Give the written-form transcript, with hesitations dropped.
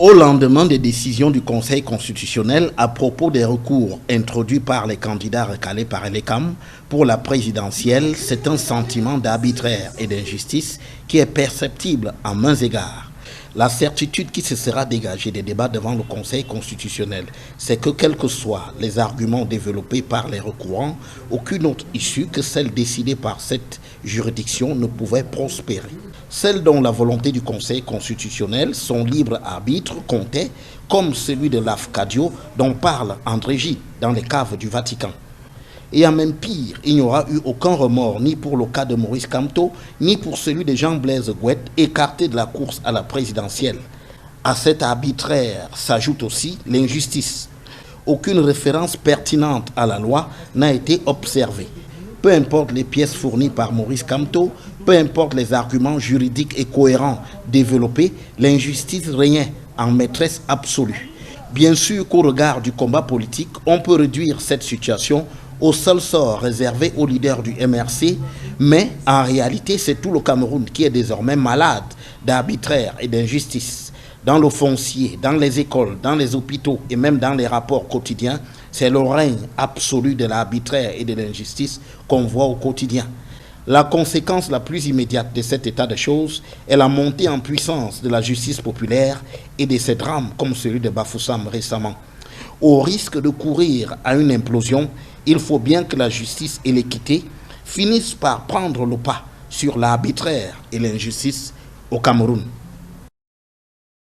Au lendemain des décisions du Conseil constitutionnel à propos des recours introduits par les candidats recalés par l'ECAM pour la présidentielle, c'est un sentiment d'arbitraire et d'injustice qui est perceptible à mains égards. La certitude qui se sera dégagée des débats devant le Conseil constitutionnel, c'est que quels que soient les arguments développés par les recourants, aucune autre issue que celle décidée par cette juridiction ne pouvait prospérer. Celle dont la volonté du Conseil constitutionnel, son libre arbitre, comptait, comme celui de l'AFCADIO dont parle André Gide dans les caves du Vatican. Et en même pire, il n'y aura eu aucun remords ni pour le cas de Maurice Kamto, ni pour celui de Jean-Blaise Gouette, écarté de la course à la présidentielle. À cet arbitraire s'ajoute aussi l'injustice. Aucune référence pertinente à la loi n'a été observée. Peu importe les pièces fournies par Maurice Kamto, peu importe les arguments juridiques et cohérents développés, l'injustice régnait en maîtresse absolue. Bien sûr qu'au regard du combat politique, on peut réduire cette situation au seul sort réservé aux leaders du MRC, mais en réalité, c'est tout le Cameroun qui est désormais malade d'arbitraire et d'injustice. Dans le foncier, dans les écoles, dans les hôpitaux et même dans les rapports quotidiens, c'est le règne absolu de l'arbitraire et de l'injustice qu'on voit au quotidien. La conséquence la plus immédiate de cet état de choses est la montée en puissance de la justice populaire et de ces drames comme celui de Bafoussam récemment. Au risque de courir à une implosion, il faut bien que la justice et l'équité finissent par prendre le pas sur l'arbitraire et l'injustice au Cameroun.